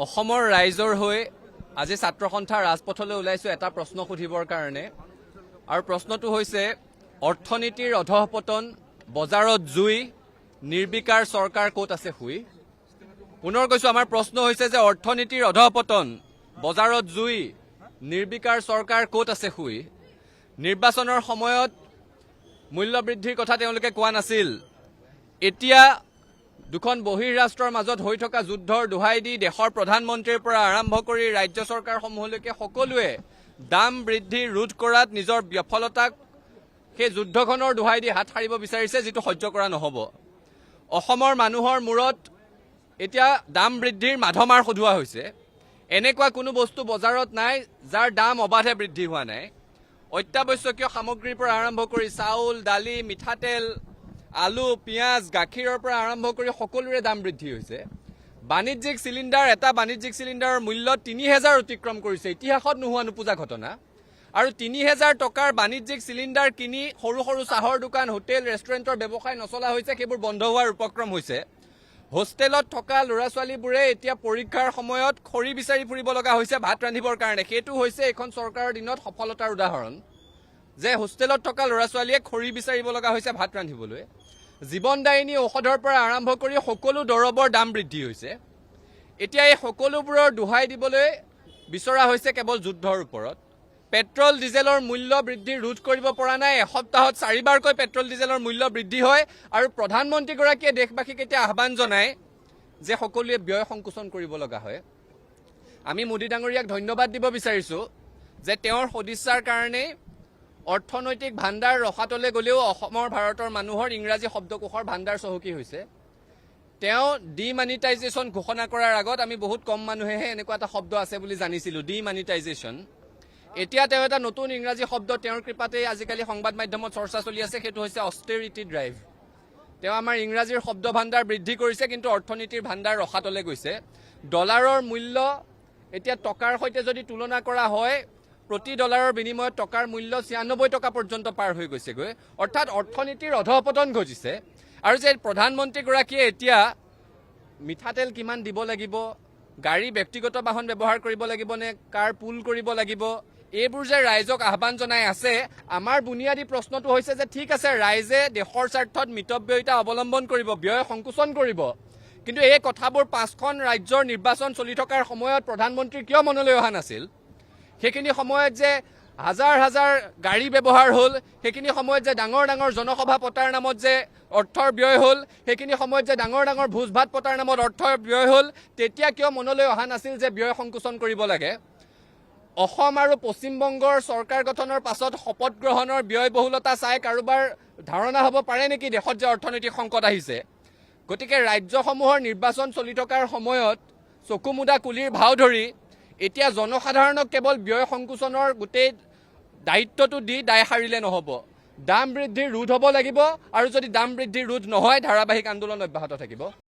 অসমৰ ৰাইজৰ হৈ আজি ছাত্ৰ সন্থা ৰাজপথলৈ ওলাইছো এটা প্ৰশ্ন সুধিবৰ কাৰণে আৰু প্ৰশ্নটো হৈছে অৰ্থনীতিৰ অধঃপতন বজাৰত জুই নিৰ্বিকাৰ চৰকাৰ ক'ত আছে শুই পুনৰ কৈছো আমাৰ প্ৰশ্ন হৈছে যে অৰ্থনীতিৰ অধঃপতন বজাৰত জুই নিৰ্বিকাৰ চৰকাৰ ক'ত আছে শুই নিৰ্বাচনৰ সময়ত মূল্য বৃদ্ধিৰ কথা তেওঁলোকে কোৱা নাছিল এতিয়া দুখন বহিৰাষ্ট্ৰৰ মাজত হৈ থকা যুদ্ধৰ দোহাই দি দেশৰ প্ৰধানমন্ত্ৰীৰ পৰা আৰম্ভ কৰি ৰাজ্য চৰকাৰসমূহলৈকে সকলোৱে দাম বৃদ্ধি ৰোধ কৰাত নিজৰ বিফলতাক সেই যুদ্ধখনৰ দোহাই দি হাত সাৰিব বিচাৰিছে যিটো সহ্য কৰা নহ'ব অসমৰ মানুহৰ মূৰত এতিয়া দাম বৃদ্ধিৰ মাধমাৰ সধুৱা হৈছে এনেকুৱা কোনো বস্তু বজাৰত নাই যাৰ দাম অবাধে বৃদ্ধি হোৱা নাই অত্যাৱশ্যকীয় সামগ্ৰীৰ পৰা আৰম্ভ কৰি চাউল দালি মিঠাতেল আলু পিঁয়াজ গাখীৰৰ পৰা আৰম্ভ কৰি সকলোৰে দাম বৃদ্ধি হৈছে বাণিজ্যিক চিলিণ্ডাৰ এটা বাণিজ্যিক চিলিণ্ডাৰৰ মূল্য ৩০০০ অতিক্ৰম কৰিছে ইতিহাসত নোহোৱা নোপোজা ঘটনা আৰু ৩০০০ টকাৰ বাণিজ্যিক চিলিণ্ডাৰ কিনি সৰু সৰু চাহৰ দোকান হোটেল ৰেষ্টুৰেণ্টৰ ব্যৱসায় নচলা হৈছে সেইবোৰ বন্ধ হোৱাৰ উপক্ৰম হৈছে হোষ্টেলত থকা ল'ৰা ছোৱালীবোৰে এতিয়া পৰীক্ষাৰ সময়ত খৰি বিচাৰি ফুৰিব লগা হৈছে ভাত ৰান্ধিবৰ কাৰণে সেইটো হৈছে এখন চৰকাৰৰ দিনত সফলতাৰ উদাহৰণ যে হোষ্টেলত থকা ল'ৰা ছোৱালীয়ে খৰি বিচাৰিব লগা হৈছে ভাত ৰান্ধিবলৈ জীৱনদায়িনী ঔষধৰ পৰা আৰম্ভ কৰি সকলো দৰৱৰ দাম বৃদ্ধি হৈছে এতিয়া এই সকলোবোৰৰ দোহাই দিবলৈ বিচৰা হৈছে কেৱল যুদ্ধৰ ওপৰত পেট্ৰল ডিজেলৰ মূল্য বৃদ্ধি ৰোধ কৰিব পৰা নাই এসপ্তাহত 4বাৰকৈ পেট্ৰল ডিজেলৰ মূল্য বৃদ্ধি হয় আৰু প্ৰধানমন্ত্ৰীগৰাকীয়ে দেশবাসীক এতিয়া আহ্বান জনায় যে সকলোৱে ব্যয় সংকোচন কৰিব লগা হয় আমি মোদী ডাঙৰীয়াক ধন্যবাদ দিব বিচাৰিছোঁ যে তেওঁৰ সদিচ্ছাৰ কাৰণে অৰ্থনৈতিক ভাণ্ডাৰ ৰখাতলৈ গ'লেও অসমৰ ভাৰতৰ মানুহৰ ইংৰাজী শব্দকোষৰ ভাণ্ডাৰ চহকী হৈছে তেওঁ ডিমানিটাইজেশ্যন ঘোষণা কৰাৰ আগত আমি বহুত কম মানুহেহে এনেকুৱা এটা শব্দ আছে বুলি জানিছিলোঁ ডিমানিটাইজেশ্যন এতিয়া তেওঁ এটা নতুন ইংৰাজী শব্দ তেওঁৰ কৃপাতে আজিকালি সংবাদ মাধ্যমত চৰ্চা চলি আছে সেইটো হৈছে অষ্টেৰিটি ড্ৰাইভ তেওঁ আমাৰ ইংৰাজীৰ শব্দ ভাণ্ডাৰ বৃদ্ধি কৰিছে কিন্তু অৰ্থনীতিৰ ভাণ্ডাৰ ৰখাতলৈ গৈছে ডলাৰৰ মূল্য এতিয়া টকাৰ সৈতে যদি তুলনা কৰা হয় প্ৰতি ডলাৰৰ বিনিময়ত টকাৰ মূল্য ৯৬ টকা পৰ্যন্ত পাৰ হৈ গৈছেগৈ অৰ্থাৎ অৰ্থনীতিৰ অধঃপতন ঘটিছে আৰু যে প্ৰধানমন্ত্ৰীগৰাকীয়ে এতিয়া মিঠাতেল কিমান দিব লাগিব গাড়ী ব্যক্তিগত বাহন ব্যৱহাৰ কৰিব লাগিব নে কাৰ পুল কৰিব লাগিব এইবোৰ যে ৰাইজক আহ্বান জনাই আছে আমাৰ বুনিয়াদী প্ৰশ্নটো হৈছে যে ঠিক আছে ৰাইজে দেশৰ স্বাৰ্থত মিতব্যয়িতা অৱলম্বন কৰিব ব্যয় সংকোচন কৰিব কিন্তু এই কথাবোৰ ৫খন ৰাজ্যৰ নিৰ্বাচন চলি থকাৰ সময়ত প্ৰধানমন্ত্ৰী কিয় মনলৈ অহা নাছিল সেইখিনি সময়ত যে হাজাৰ হাজাৰ গাড়ী ব্যৱহাৰ হ'ল সেইখিনি সময়ত যে ডাঙৰ ডাঙৰ জনসভা পতাৰ নামত যে অৰ্থৰ ব্যয় হ'ল সেইখিনি সময়ত যে ডাঙৰ ডাঙৰ ভোজ ভাত পতাৰ নামত অৰ্থৰ ব্যয় হ'ল তেতিয়া কিয় মনলৈ অহা নাছিল যে ব্যয় সংকোচন কৰিব লাগে অসম আৰু পশ্চিমবংগৰ চৰকাৰ গঠনৰ পাছত শপত গ্ৰহণৰ ব্যয়বহুলতা চাই কাৰোবাৰ ধাৰণা হ'ব পাৰে নেকি দেশত যে অৰ্থনৈতিক সংকট আহিছে গতিকে ৰাজ্যসমূহৰ নিৰ্বাচন চলি থকাৰ সময়ত চকুমুদা কুলিৰ ভাও ধৰি এতিয়া জনসাধাৰণক কেৱল ব্যয় সংকোচনৰ গোটেই দায়িত্বটো দি দায় সাৰিলে নহ'ব দাম বৃদ্ধি ৰোধ হ'ব লাগিব আৰু যদি দাম বৃদ্ধি ৰোধ নহয় ধাৰাবাহিক আন্দোলন অব্যাহত থাকিব